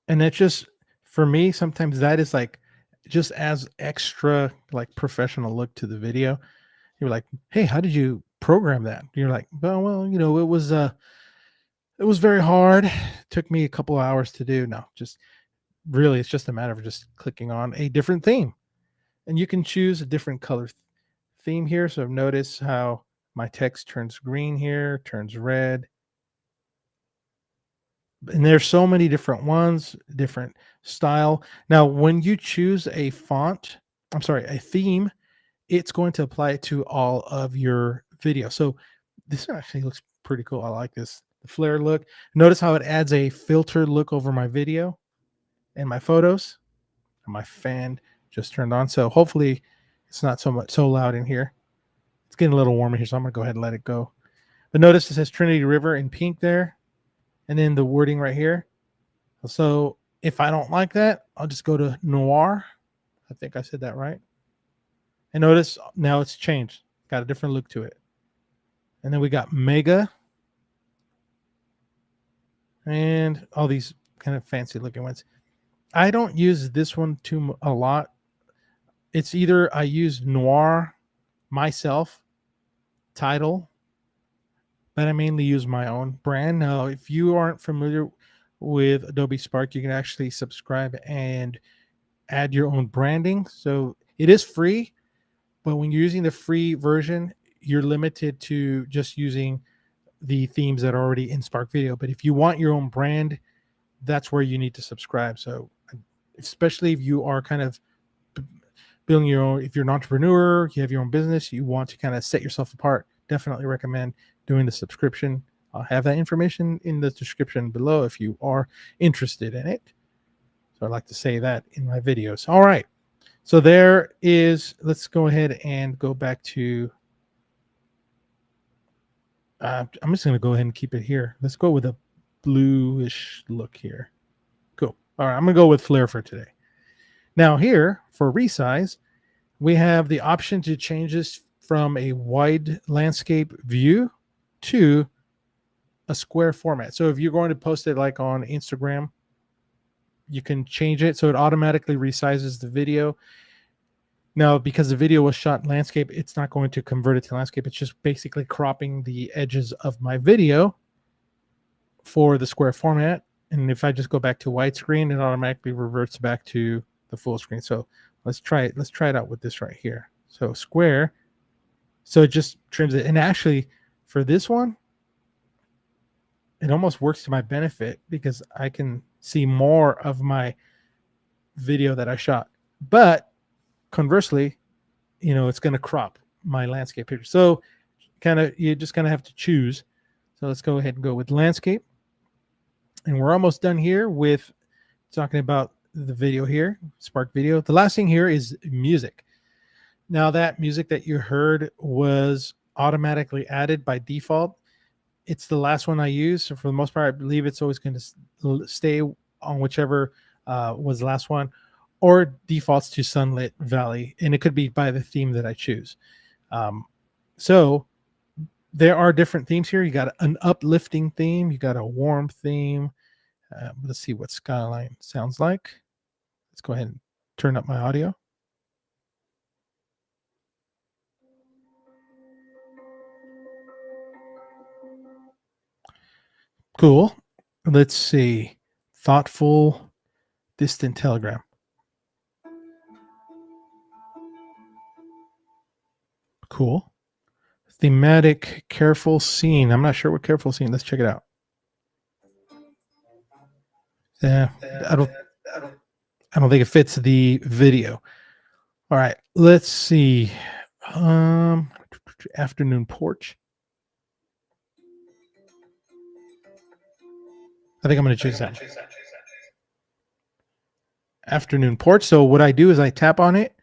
And that just, for me, sometimes that is like just as extra like professional look to the video. You're like, hey, how did you program that? You're like, well, you know, it was very hard. It took me a couple hours to do. No, just really, it's just a matter of just clicking on a different theme. And you can choose a different color theme here. So notice how my text turns green here, turns red. And there's so many different ones, different style. Now, when you choose a theme, it's going to apply it to all of your video. So this actually looks pretty cool. I like this, the flare look. Notice how it adds a filter look over my video and my photos. And my fan just turned on. So hopefully it's not so loud in here. It's getting a little warmer here, so I'm going to go ahead and let it go. But notice it says Trinity River in pink there. And then the wording right here. So if I don't like that, I'll just go to noir. I think I said that right. And notice now it's changed. Got a different look to it. And then we got mega. And all these kind of fancy looking ones. I don't use this one a lot. It's either I use noir myself, title, but I mainly use my own brand. Now, if you aren't familiar with Adobe Spark, you can actually subscribe and add your own branding. So it is free, but when you're using the free version, you're limited to just using the themes that are already in Spark Video. But if you want your own brand, that's where you need to subscribe. So especially if you are kind of building your own, if you're an entrepreneur, you have your own business, you want to kind of set yourself apart, definitely recommend doing the subscription. I'll have that information in the description below if you are interested in it. So I'd like to say that in my videos. All right. So there is, let's go ahead and go back to I'm just going to go ahead and keep it here. Let's go with a bluish look here. Cool. All right, I'm going to go with flare for today. Now here, for resize, we have the option to change this from a wide landscape view to a square format. So if you're going to post it like on Instagram, you can change it so it automatically resizes the video. Now, because the video was shot in landscape, it's not going to convert it to landscape. It's just basically cropping the edges of my video for the square format. And if I just go back to widescreen, it automatically reverts back to the full screen. So let's try it. Let's try it out with this right here. So square. So it just trims it. And actually, for this one, it almost works to my benefit because I can see more of my video that I shot. But conversely, it's going to crop my landscape picture. So you just kind of have to choose. So let's go ahead and go with landscape. And we're almost done here with talking about the video here, Spark video. The last thing here is music. Now that music that you heard was automatically added by default. It's the last one I use. So for the most part, I believe it's always going to stay on whichever was the last one, or defaults to Sunlit Valley. And it could be by the theme that I choose. So there are different themes here. You got an uplifting theme. You got a warm theme. Let's see what Skyline sounds like. Let's go ahead and turn up my audio. Cool. Let's see. Thoughtful, distant telegram. Cool. Thematic, careful scene. I'm not sure what careful scene. Let's check it out. Yeah, I don't think it fits the video. All right, let's see. Afternoon porch. I think I'm going to choose that. Afternoon porch. So what I do is I tap on it,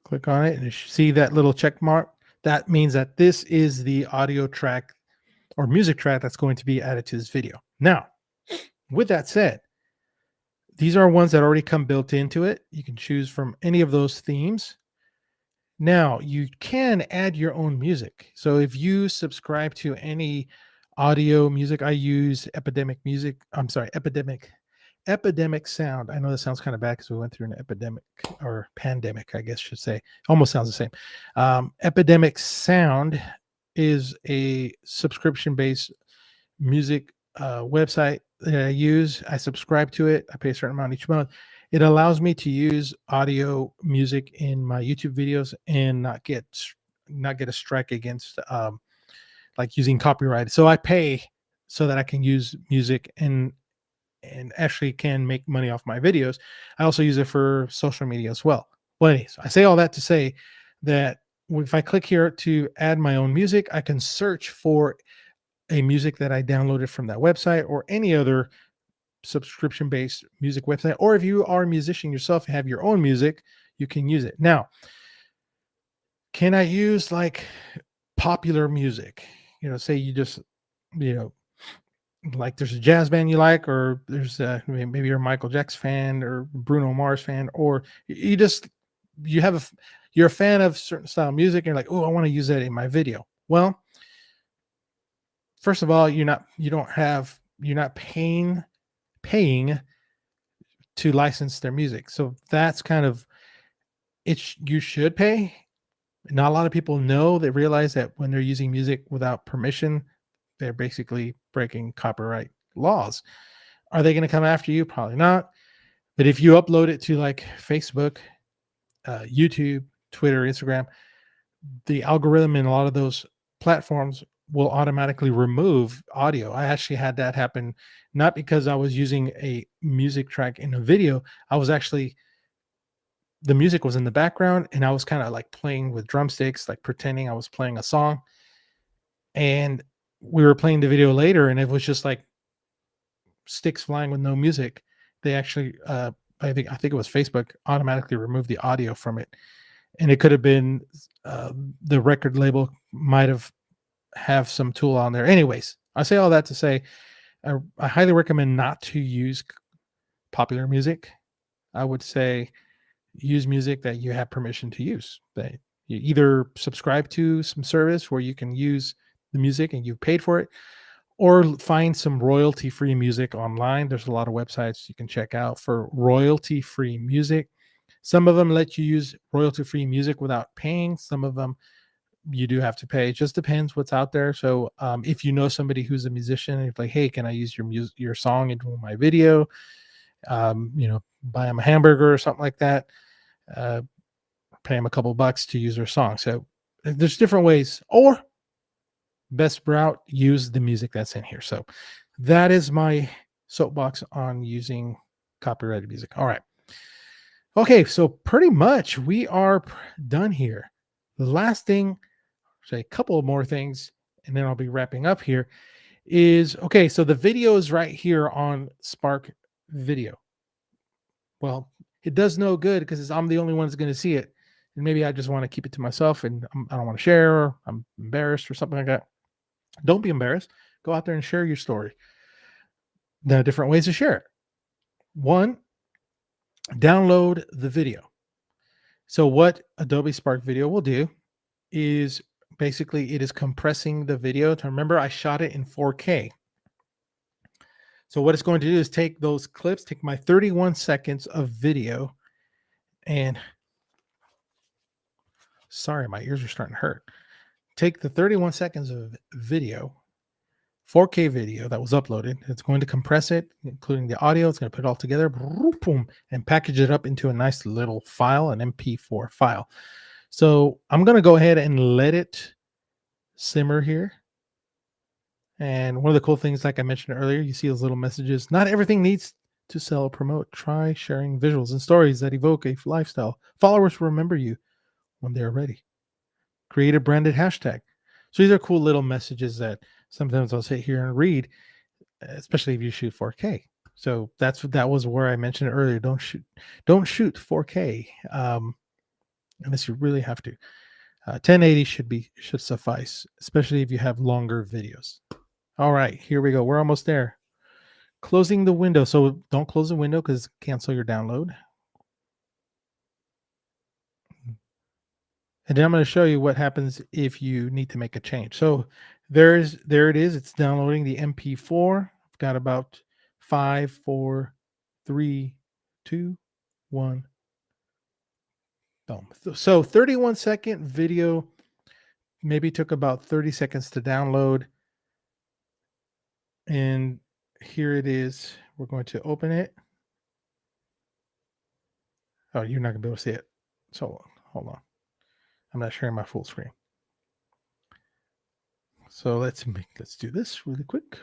click on it, and you see that little check mark. That means that this is the audio track or music track that's going to be added to this video. Now, with that said, these are ones that already come built into it. You can choose from any of those themes. Now, you can add your own music. So if you subscribe to any audio music, I use Epidemic Sound. I know that sounds kind of bad because we went through an epidemic or pandemic, I guess I should say. Almost sounds the same. Epidemic Sound is a subscription-based music website that I use. I subscribe to it. I pay a certain amount each month. It allows me to use audio music in my YouTube videos and not get a strike against like using copyright. So I pay so that I can use music and actually can make money off my videos. I also use it for social media as well. Well, anyways, I say all that to say that if I click here to add my own music, I can search for a music that I downloaded from that website or any other subscription-based music website. Or if you are a musician yourself and have your own music, you can use it. Now, can I use like popular music? Say you just, like there's a jazz band you like, or there's maybe you're a Michael Jackson fan or Bruno Mars fan, or you're a fan of certain style of music and you're like, oh, I want to use that in my video. Well, first of all, you're not paying to license their music. So that's kind of it. You should pay. Not a lot of people know. They realize that when they're using music without permission, they're basically breaking copyright laws. Are they going to come after you? Probably not. But if you upload it to like Facebook, YouTube, Twitter, Instagram, the algorithm in a lot of those platforms will automatically remove audio. I actually had that happen, not because I was using a music track in a video. The music was in the background and I was kind of like playing with drumsticks, like pretending I was playing a song. And we were playing the video later and it was just like sticks flying with no music. They actually, I think it was Facebook automatically removed the audio from it. and it could have been the record label might have some tool on there. Anyways, I say all that to say I highly recommend not to use popular music. I would say use music that you have permission to use. That you either subscribe to some service where you can use the music and you've paid for it, or find some royalty free music online. There's a lot of websites you can check out for royalty free music. Some of them let you use royalty free music without paying. Some of them you do have to pay. It just depends what's out there. So if you know somebody who's a musician and you're like, hey, can I use your song into my video? Buy them a hamburger or something like that. Pay them a couple bucks to use their song. So there's different ways. Or best route, use the music that's in here. So that is my soapbox on using copyrighted music. All right. Okay, so pretty much we are done here. The last thing, say a couple of more things, and then I'll be wrapping up here, is okay, so the video is right here on Spark Video. Well, it does no good because I'm the only one that's going to see it. And maybe I just want to keep it to myself and I don't want to share, or I'm embarrassed or something like that. Don't be embarrassed. Go out there and share your story. There are different ways to share it. One, download the video. So what Adobe Spark Video will do is basically it is compressing the video. To remember, I shot it in 4K. So what it's going to do is take those clips, take my 31 seconds of video, and sorry, my ears are starting to hurt. Take the 31 seconds of video, 4K video that was uploaded. It's going to compress it, including the audio. It's going to put it all together, boom, and package it up into a nice little file, an MP4 file. So I'm going to go ahead and let it simmer here. And one of the cool things, like I mentioned earlier, you see those little messages. Not everything needs to sell or promote. Try sharing visuals and stories that evoke a lifestyle. Followers will remember you when they're ready. Create a branded hashtag. So these are cool little messages that sometimes I'll sit here and read, especially if you shoot 4K. So that was where I mentioned earlier. Don't shoot 4K unless you really have to. 1080 should suffice, especially if you have longer videos. All right, here we go. We're almost there. Closing the window. So don't close the window because cancel your download. And then I'm going to show you what happens if you need to make a change. So there it is. It's downloading the MP4. I've got about 5, 4, 3, 2, 1. Boom. So 31-second video maybe took about 30 seconds to download. And here it is. We're going to open it. Oh, you're not going to be able to see it. So hold on. I'm not sharing my full screen. So let's do this really quick.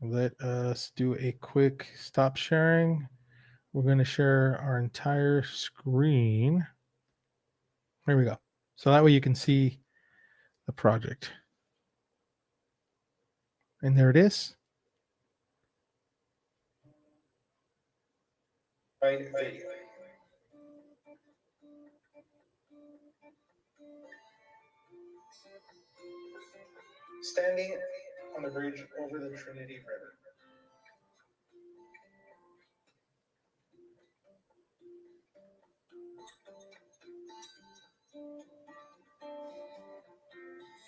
Let us do a quick stop sharing. We're going to share our entire screen. There we go. So that way you can see the project. And there it is. Right video. Standing on the bridge over the Trinity River.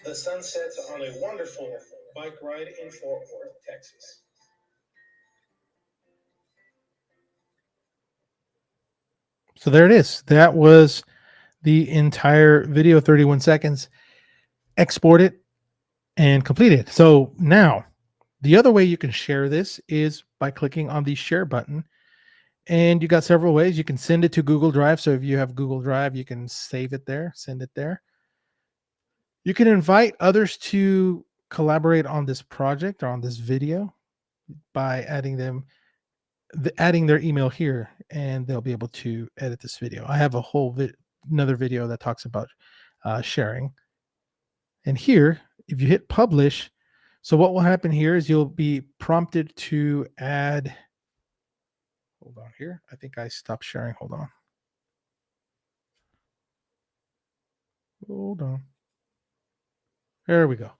The sun sets on a wonderful bike ride in Fort Worth, Texas. So there it is. That was the entire video, 31 seconds, exported and completed. So now the other way you can share this is by clicking on the share button. And you got several ways. You can send it to Google Drive. So if you have Google Drive, you can save it there, send it there. You can invite others to collaborate on this project or on this video by adding their email here, and they'll be able to edit this video. I have a whole another video that talks about sharing. And here, if you hit publish, so what will happen here is you'll be prompted to add. Hold on here. I think I stopped sharing. Hold on. Hold on. There we go.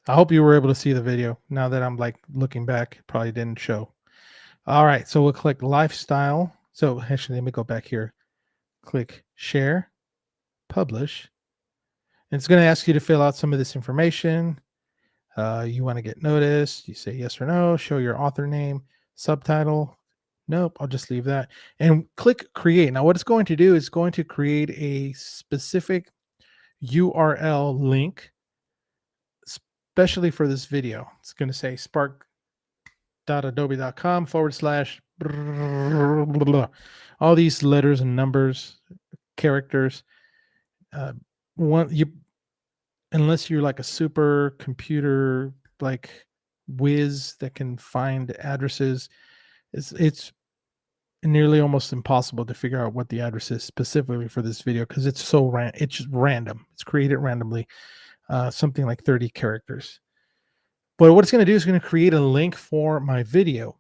I hope you were able to see the video. Now that I'm like looking back, it probably didn't show. All right, so we'll click lifestyle. So actually, let me go back here. Click share, publish. And it's going to ask you to fill out some of this information. You want to get noticed. You say yes or no. Show your author name, subtitle. Nope, I'll just leave that. And click create. Now, what it's going to do is going to create a specific URL link, especially for this video. It's going to say spark.adobe.com/. All these letters and numbers, characters. Unless you're like a super computer like whiz that can find addresses, it's nearly almost impossible to figure out what the address is specifically for this video because it's so it's just random. It's created randomly, something like 30 characters. But what it's going to do is going to create a link for my video.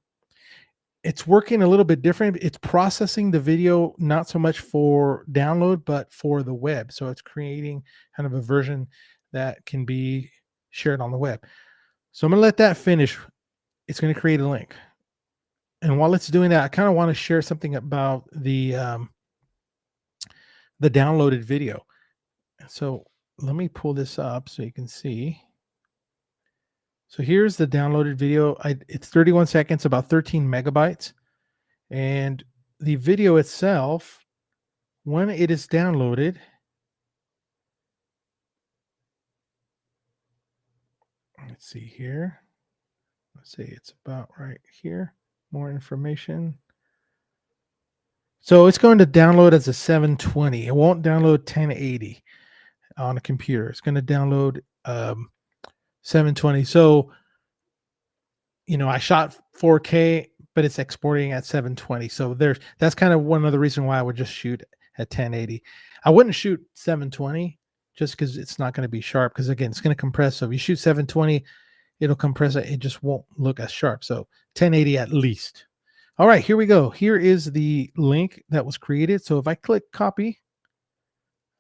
It's working a little bit different. It's processing the video not so much for download, but for the web. So it's creating kind of a version that can be shared on the web. So I'm going to let that finish. It's going to create a link. And while it's doing that, I kind of want to share something about the downloaded video. So let me pull this up so you can see. So here's the downloaded video. It's 31 seconds, about 13 megabytes. And the video itself, when it is downloaded, let's see here. Let's see, it's about right here. More information. So it's going to download as a 720. It won't download 1080 on a computer. It's going to download 720. So, I shot 4K, but it's exporting at 720. So that's kind of one of the reasons why I would just shoot at 1080. I wouldn't shoot 720 just because it's not going to be sharp. Because again, it's going to compress. So if you shoot 720, it'll compress it. It just won't look as sharp. So 1080 at least. All right, here we go. Here is the link that was created. So if I click copy,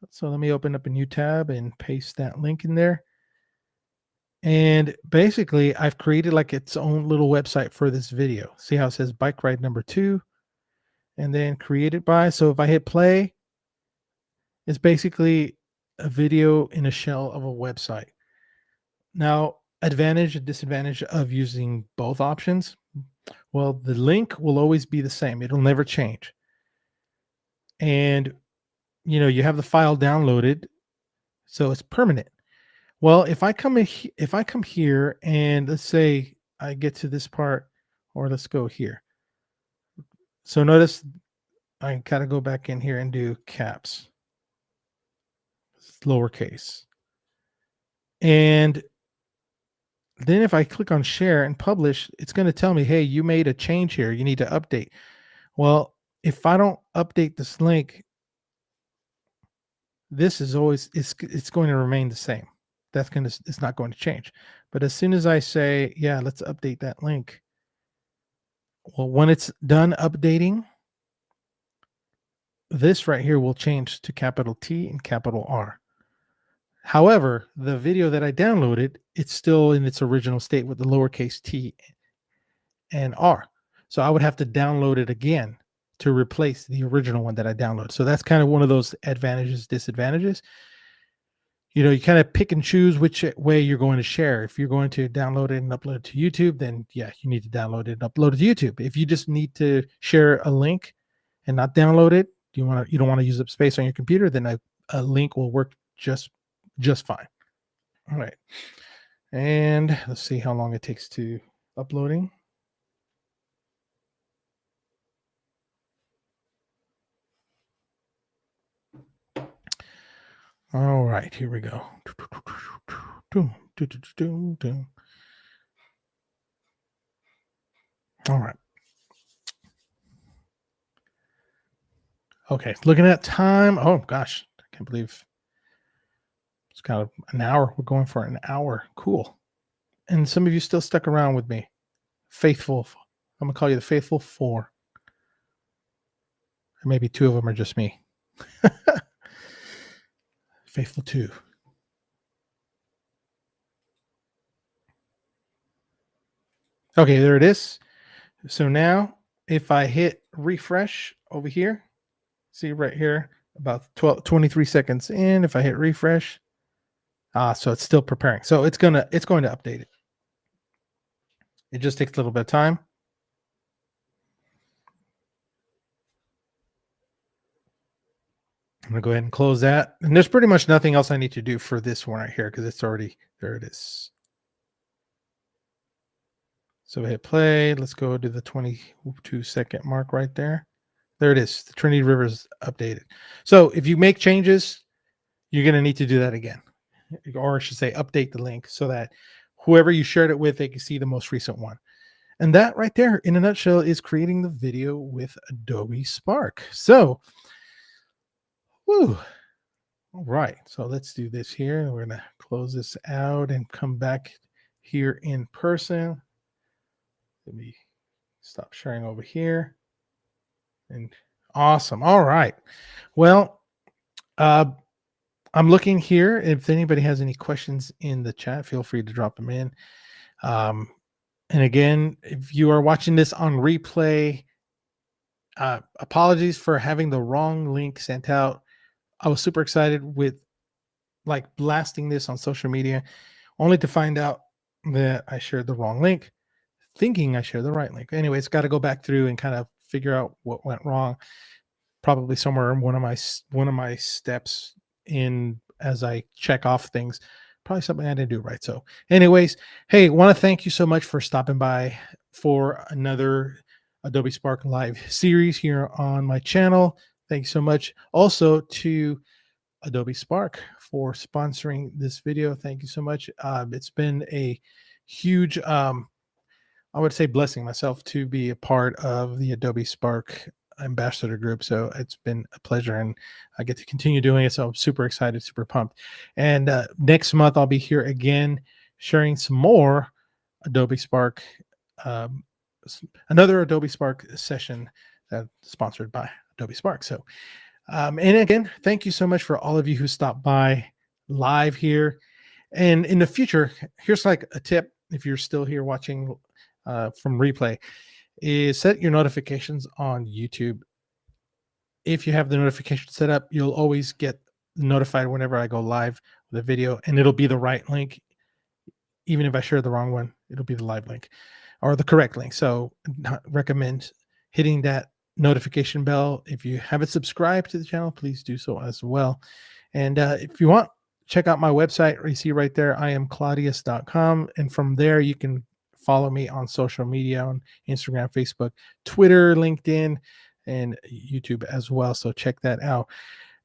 so let me open up a new tab and paste that link in there. And basically, I've created like its own little website for this video. See how it says bike ride number 2 and then created by. So if I hit play, it's basically a video in a shell of a website. Now, advantage and disadvantage of using both options. Well, the link will always be the same. It'll never change. And, you have the file downloaded, so it's permanent. Well, if I come here and let's say I get to this part, or let's go here. So notice I got to go back in here and do caps, lowercase. And then if I click on share and publish, it's going to tell me, hey, you made a change here. You need to update. Well, if I don't update this link, this is always, it's going to remain the same. It's not going to change. But as soon as I say, yeah, let's update that link. Well, when it's done updating, this right here will change to capital T and capital R. However, the video that I downloaded, it's still in its original state with the lowercase t and r. So I would have to download it again to replace the original one that I downloaded. So that's kind of one of those advantages, disadvantages. You kind of pick and choose which way you're going to share. If you're going to download it and upload it to YouTube, then yeah, you need to download it and upload it to YouTube. If you just need to share a link and not download it, you don't want to use up space on your computer, then a link will work just fine. All right. And let's see how long it takes to uploading. All right, here we go. All right. Okay, looking at time. Oh gosh, I can't believe it's kind of an hour. We're going for an hour. Cool. And some of you still stuck around with me. Faithful. I'm gonna call you the faithful 4. Or maybe two of them are just me. Faithful two. Okay, there it is. So now if I hit refresh over here, see right here, about 23 seconds in, if I hit refresh, so it's still preparing. So it's going to update it. It just takes a little bit of time. I'm going to go ahead and close that. And there's pretty much nothing else I need to do for this one right here because it's already, there it is. So we hit play. Let's go to the 22-second mark right there. There it is. The Trinity River is updated. So if you make changes, you're going to need to do that again. Or I should say update the link so that whoever you shared it with, they can see the most recent one. And that right there, in a nutshell, is creating the video with Adobe Spark. So, whew. All right. So let's do this here. We're going to close this out and come back here in person. Let me stop sharing over here. And awesome. All right. Well, I'm looking here. If anybody has any questions in the chat, feel free to drop them in. And again, if you are watching this on replay, apologies for having the wrong link sent out. I was super excited with like blasting this on social media, only to find out that I shared the wrong link, thinking I shared the right link. Anyways, got to go back through and kind of figure out what went wrong. Probably somewhere in one of my steps in as I check off things. Probably something I didn't do right. So anyways, hey, want to thank you so much for stopping by for another Adobe Spark live series here on my channel. Thank you so much. Also to Adobe Spark for sponsoring this video. Thank you so much. It's been a huge, I would say, blessing myself to be a part of the Adobe Spark ambassador group. So it's been a pleasure and I get to continue doing it. So I'm super excited, super pumped. And next month, I'll be here again, sharing some more Adobe Spark, another Adobe Spark session that's sponsored by Adobe Spark. So, and again, thank you so much for all of you who stopped by live here. And in the future, here's like a tip if you're still here watching from replay, is set your notifications on YouTube. If you have the notification set up, you'll always get notified whenever I go live with a video, and it'll be the right link. Even if I share the wrong one, it'll be the live link or the correct link. So I recommend hitting that notification bell. If you haven't subscribed to the channel, please do so as well. And if you want, check out my website. You see right there, iamclaudius.com. And from there, you can follow me on social media, on Instagram, Facebook, Twitter, LinkedIn, and YouTube as well. So check that out.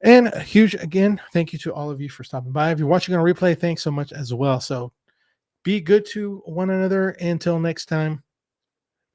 And a huge, again, thank you to all of you for stopping by. If you're watching on replay, thanks so much as well. So be good to one another. Until next time.